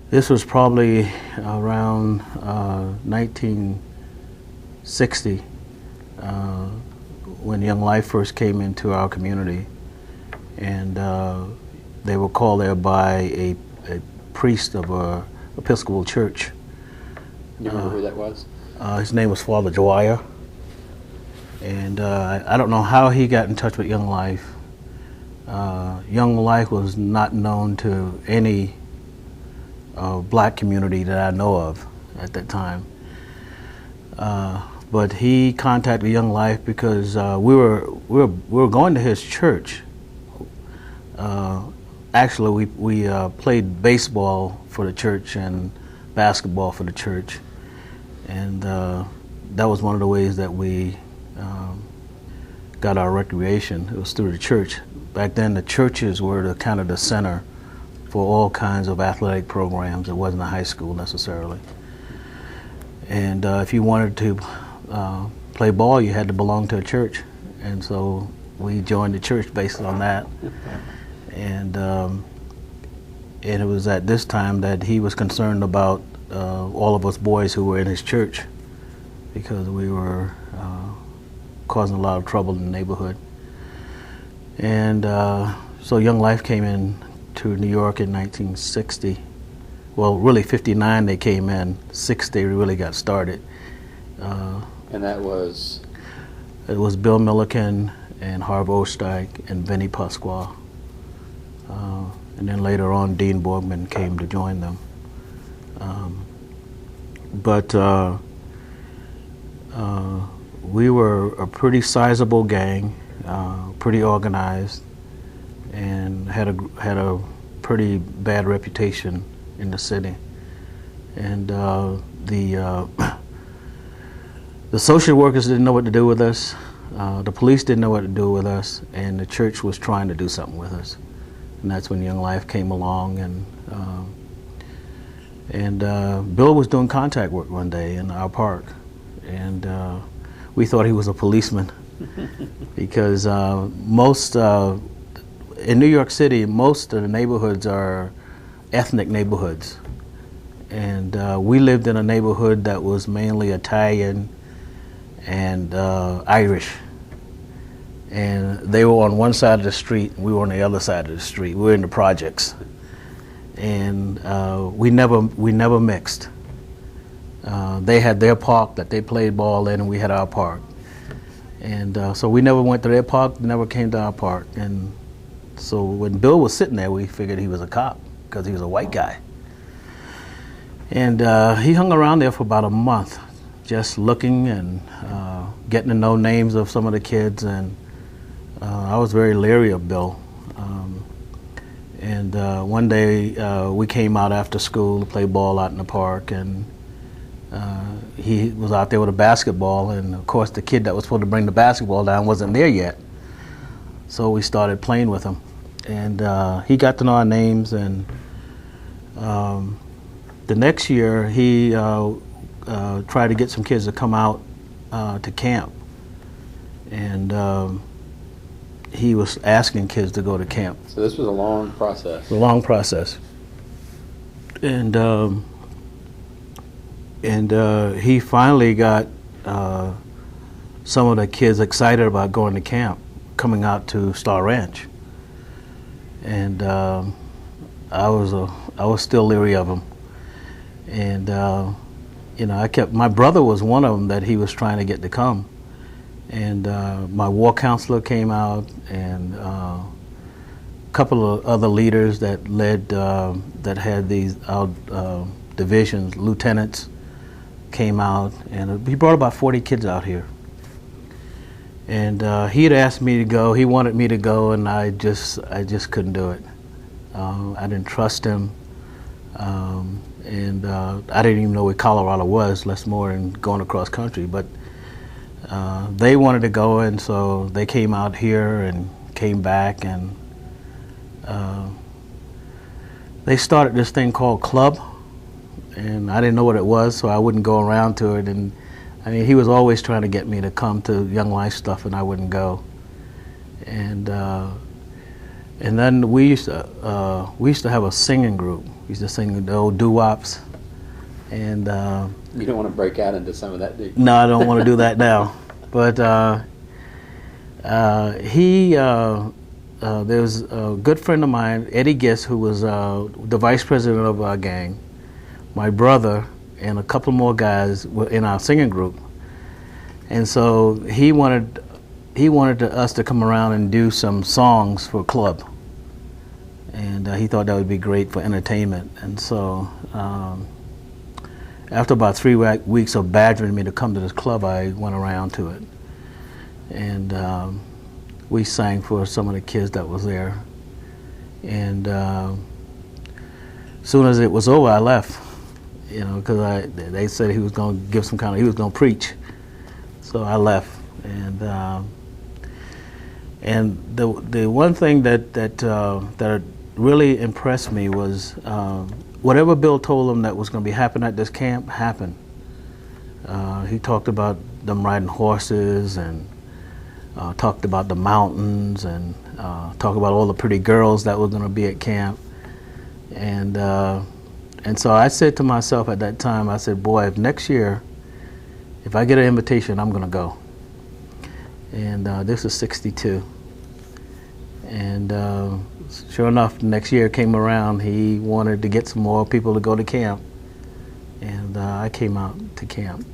This was probably around 1960 when Young Life first came into our community, and they were called there by a priest of a Episcopal church. You remember who that was? His name was Father Dwyer, and I don't know how he got in touch with Young Life. Young Life was not known to any black community that I know of at that time. But he contacted Young Life because we were going to his church. Actually, we played baseball for the church and basketball for the church, and that was one of the ways that we got our recreation. It was through the church. Back then, the churches were the kind of the center for all kinds of athletic programs. It wasn't a high school necessarily. And if you wanted to play ball, you had to belong to a church. And so we joined the church based on that. And it was at this time that he was concerned about all of us boys who were in his church, because we were causing a lot of trouble in the neighborhood. And so Young Life came in to New York in 1960. Well, really 59 they came in. 60 we really got started. And that was? It was Bill Milliken and Harv Osteich and Vinnie Pasqua. And then later on, Dean Borgman came to join them. But we were a pretty sizable gang, pretty organized, and had a pretty bad reputation in the city. And the social workers didn't know what to do with us. The police didn't know what to do with us, and the church was trying to do something with us. And that's when Young Life came along, and Bill was doing contact work one day in our park, and we thought he was a policeman because most in New York City, most of the neighborhoods are ethnic neighborhoods, and we lived in a neighborhood that was mainly Italian and Irish. And they were on one side of the street, and we were on the other side of the street. We were in the projects, and we never mixed. They had their park that they played ball in, and we had our park. And so we never went to their park, never came to our park. And so when Bill was sitting there, we figured he was a cop because he was a white guy. And he hung around there for about a month, just looking and getting to know names of some of the kids. And I was very leery of Bill. And one day we came out after school to play ball out in the park, and he was out there with a basketball, and of course the kid that was supposed to bring the basketball down wasn't there yet. So we started playing with him, and he got to know our names. And the next year he tried to get some kids to come out to camp, and he was asking kids to go to camp. So this was a long process. A long process. And he finally got some of the kids excited about going to camp, coming out to Star Ranch. And I was still leery of him. And my brother was one of them that he was trying to get to come. And my war counselor came out, and a couple of other leaders that led, that had these divisions, lieutenants, came out, and he brought about 40 kids out here. And he had asked me to go. He wanted me to go, and I just couldn't do it. I didn't trust him, and I didn't even know where Colorado was, less more than going across country. But they wanted to go, and so they came out here and came back, and they started this thing called Club, and I didn't know what it was, so I wouldn't go around to it. And I mean, he was always trying to get me to come to Young Life stuff, and I wouldn't go. And then we used to have a singing group, We used to sing the old doo-wops. And you don't want to break out into some of that, do you? no, I don't want to do that now. But there was a good friend of mine, Eddie Giss, who was the vice president of our gang. My brother and a couple more guys were in our singing group. And so he wanted us to come around and do some songs for a club. And he thought that would be great for entertainment. And so after about 3 weeks of badgering me to come to this club, I went around to it. And we sang for some of the kids that was there. And as soon as it was over, I left. You know, because they said he was going to give he was going to preach. So I left. And the one thing that really impressed me was whatever Bill told them that was going to be happening at this camp happened. He talked about them riding horses and talked about the mountains and talked about all the pretty girls that were going to be at camp. And so I said to myself at that time, I said, boy, if next year, if I get an invitation, I'm going to go. And this is 62. And sure enough, next year came around, he wanted to get some more people to go to camp. And I came out to camp.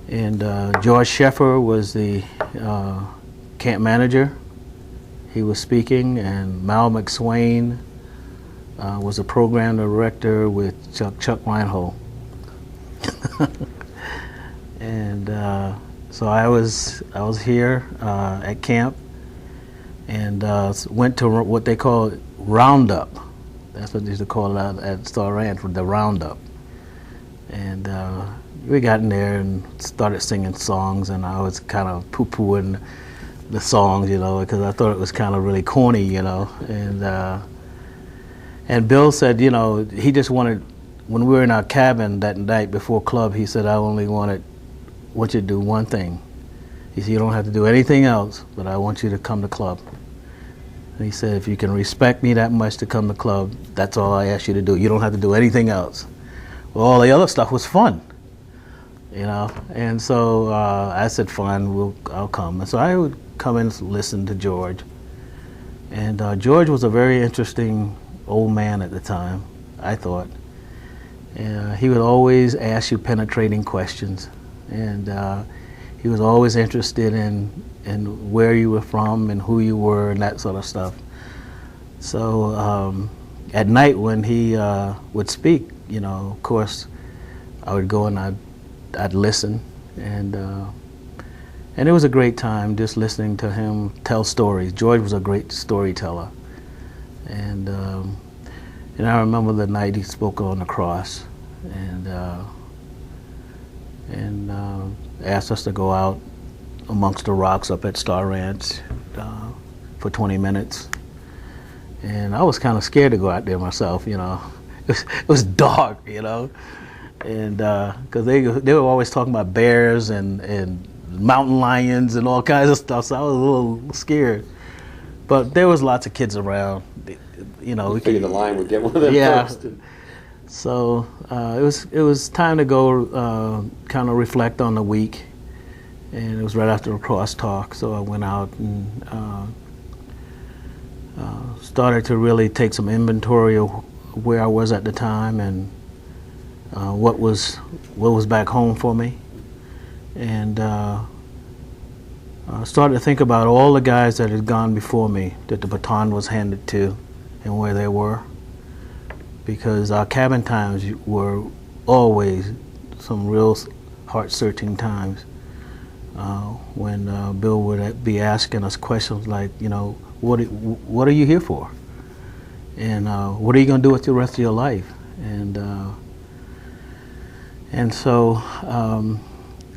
And George Sheffer was the camp manager. He was speaking, and Mal McSwain was a program director with Chuck Reinhold. And so I was here at camp and went to what they call roundup. That's what they used to call it out at Star Ranch, the roundup. And we got in there and started singing songs, and I was kind of poo-pooing the songs, you know, because I thought it was kind of really corny, you know. And Bill said, you know, he just wanted, when we were in our cabin that night before club, he said, I only want you to do one thing. He said, you don't have to do anything else, but I want you to come to club. And he said, if you can respect me that much to come to club, that's all I ask you to do. You don't have to do anything else. Well, all the other stuff was fun, you know. And so I said, fine, I'll come. And so I would come and listen to George. And George was a very interesting old man at the time, I thought. He would always ask you penetrating questions, and he was always interested in where you were from and who you were and that sort of stuff. So at night when he would speak, you know, of course, I would go and I'd listen, and it was a great time just listening to him tell stories. George was a great storyteller. And I remember the night he spoke on the cross, and asked us to go out amongst the rocks up at Star Ranch for 20 minutes. And I was kind of scared to go out there myself, you know. It was dark, you know, and because they were always talking about bears and mountain lions and all kinds of stuff, so I was a little scared. But there was lots of kids around. You know, we figured the lion would get one of them first. So it was time to go kind of reflect on the week, and it was right after the cross talk. So I went out and started to really take some inventory of where I was at the time and what was back home for me, and started to think about all the guys that had gone before me, that the baton was handed to, and where they were, because our cabin times were always some real heart-searching times when Bill would be asking us questions like, you know, what are you here for? And what are you going to do with the rest of your life? And so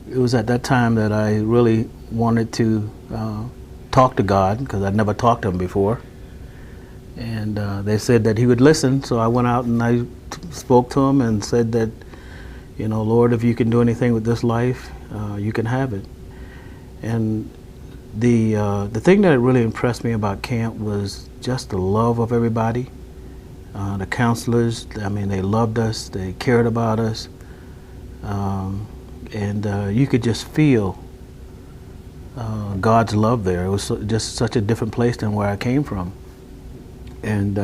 it was at that time that I really wanted to talk to God, because I'd never talked to him before. And they said that he would listen, so I went out and I spoke to him and said that, you know, Lord, if you can do anything with this life, you can have it. And the thing that really impressed me about camp was just the love of everybody. The counselors, I mean, they loved us, they cared about us, and you could just feel God's love there. It was just such a different place than where I came from. And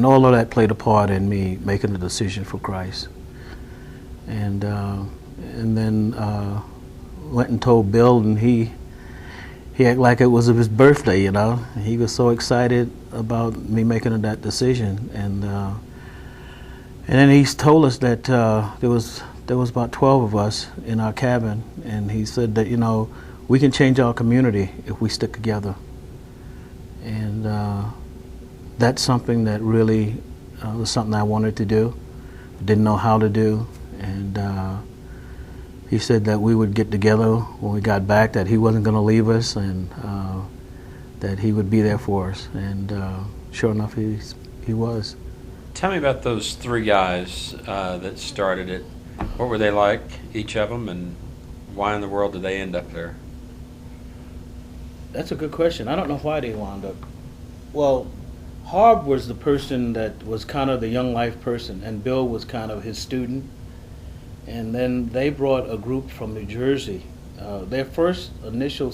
all of that played a part in me making the decision for Christ. And then went and told Bill, and he acted like it was his birthday, you know. He was so excited about me making that decision. And then he told us that there was about 12 of us in our cabin, and he said that, you know, we can change our community if we stick together. And that's something that really was something I wanted to do, didn't know how to do. And he said that we would get together when we got back, that he wasn't going to leave us, and that he would be there for us. And sure enough, he was. Tell me about those three guys that started it. What were they like, each of them, and why in the world did they end up there? That's a good question. I don't know why they wound up. Well, Harb was the person that was kind of the Young Life person, and Bill was kind of his student. And then they brought a group from New Jersey. Their first initial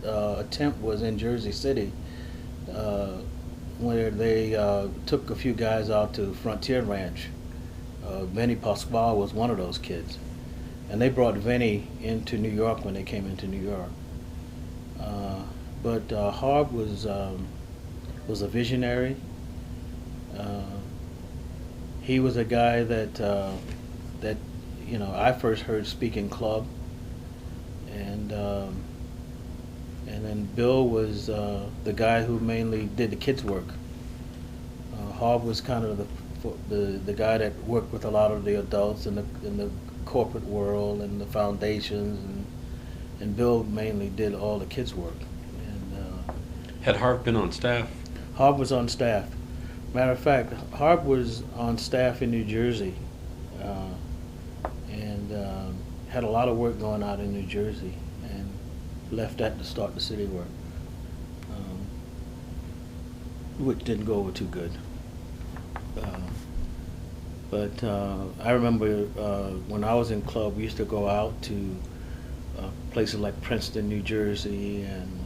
attempt was in Jersey City, where they took a few guys out to Frontier Ranch. Vinny Pasquale was one of those kids. And they brought Vinny into New York when they came into New York. But Harb was a visionary. He was a guy that you know, I first heard speak in club, and then Bill was the guy who mainly did the kids' work. Harb was kind of the guy that worked with a lot of the adults in the corporate world and the foundations, and Bill mainly did all the kids' work. Had Harb been on staff? Harb was on staff. Matter of fact, Harb was on staff in New Jersey, and had a lot of work going on in New Jersey, and left that to start the city work, which didn't go over too good. But I remember when I was in club, we used to go out to places like Princeton, New Jersey, and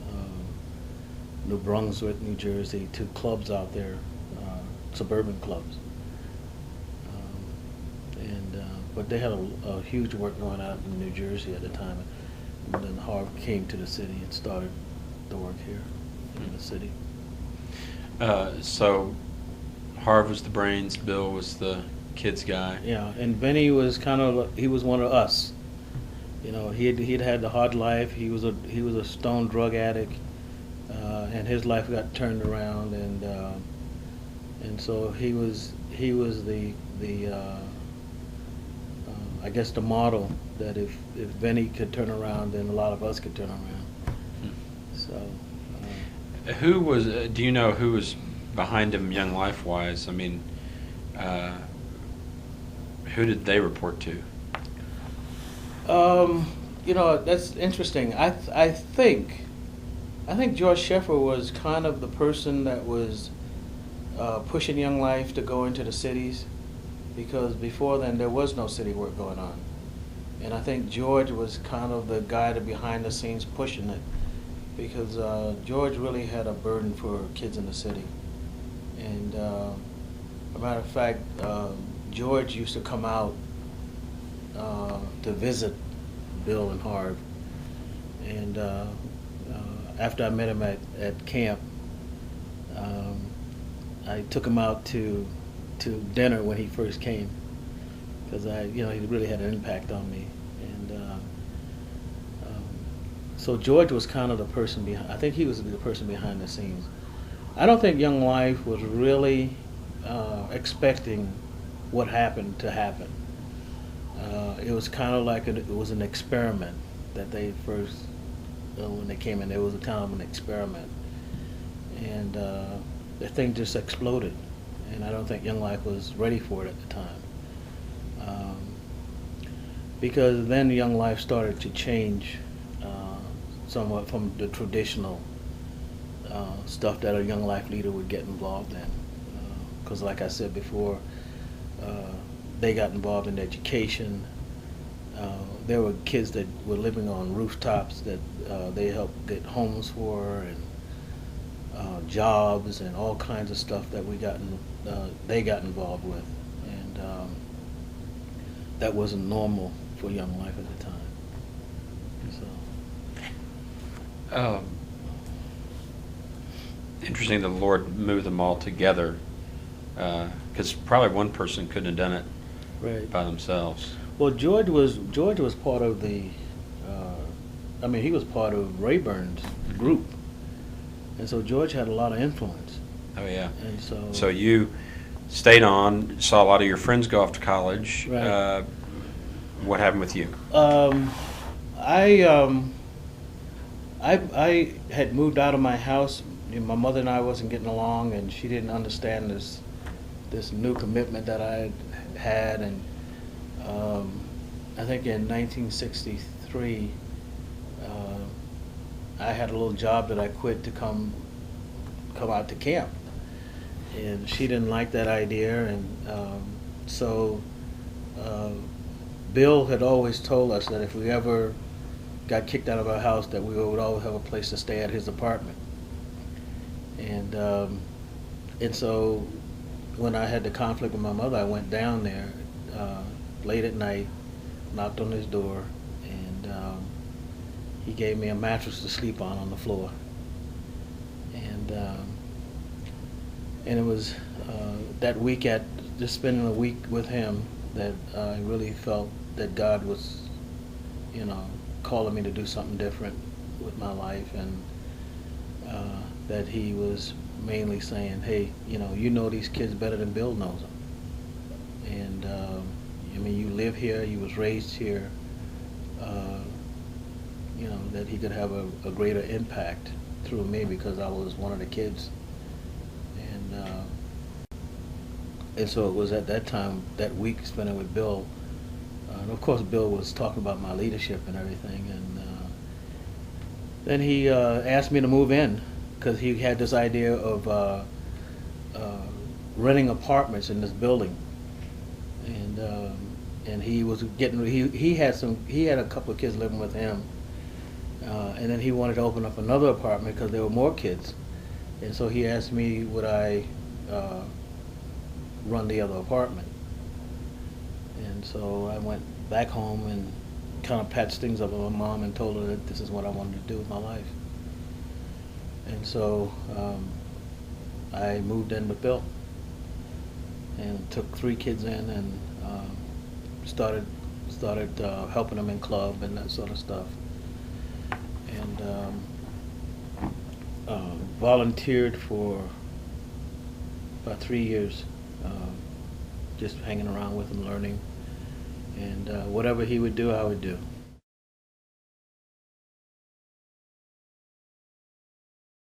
New Brunswick, New Jersey, to clubs out there, suburban clubs. But they had a huge work going on in New Jersey at the time. And then Harv came to the city and started the work here in the city. So Harv was the brains, Bill was the kids guy. Yeah, and Benny was he was one of us. You know, he'd had the hard life. He was a stone drug addict, and his life got turned around, and so he was the I guess the model that if Benny could turn around, then a lot of us could turn around. So. Who was? Do you know who was behind him, Young Life wise? I mean, who did they report to? You know, that's interesting. I think George Sheffer was kind of the person that was pushing Young Life to go into the cities, because before then there was no city work going on, and I think George was kind of the guy that behind the scenes pushing it, because George really had a burden for kids in the city. And a matter of fact, George used to come out to visit Bill and Harv, and after I met him at camp, I took him out to dinner when he first came, because he really had an impact on me. And so George was kind of the person behind. I think he was the person behind the scenes. I don't think Young Life was really expecting what happened to happen. It was kind of like it was an experiment that they first, when they came in, it was a kind of an experiment, and the thing just exploded. And I don't think Young Life was ready for it at the time, because then Young Life started to change somewhat from the traditional stuff that a Young Life leader would get involved in. because like I said before, they got involved in education. There were kids that were living on rooftops that they helped get homes for, and jobs and all kinds of stuff that they got involved with, and that wasn't normal for Young Life at the time. So. Interesting, the Lord moved them all together, because probably one person couldn't have done it Right. by themselves. Well, George was part of the. He was part of Rayburn's group, and so George had a lot of influence. Oh yeah. And so. So you stayed on, saw a lot of your friends go off to college. Right. What happened with you? I had moved out of my house. My mother and I wasn't getting along, and she didn't understand this new commitment that I had. And I think in 1963, I had a little job that I quit to come out to camp, and she didn't like that idea, and so Bill had always told us that if we ever got kicked out of our house, that we would always have a place to stay at his apartment. And so when I had the conflict with my mother, I went down there late at night, knocked on his door, and he gave me a mattress to sleep on the floor. And it was that week, just spending a week with him, that I really felt that God was, calling me to do something different with my life, and that he was mainly saying, hey, you know these kids better than Bill knows them. And you live here, you was raised here, that he could have a greater impact through me because I was one of the kids. And so it was at that time, that week spending with Bill, and of course Bill was talking about my leadership and everything, and then he asked me to move in because he had this idea of renting apartments in this building, and he was he had a couple of kids living with him, and then he wanted to open up another apartment because there were more kids, and so he asked me would I run the other apartment. And so I went back home and kind of patched things up with my mom and told her that this is what I wanted to do with my life. And so I moved in with Bill and took 3 kids in, and started helping them in club and that sort of stuff, and volunteered for about 3 years, just hanging around with him, learning, and whatever he would do, I would do.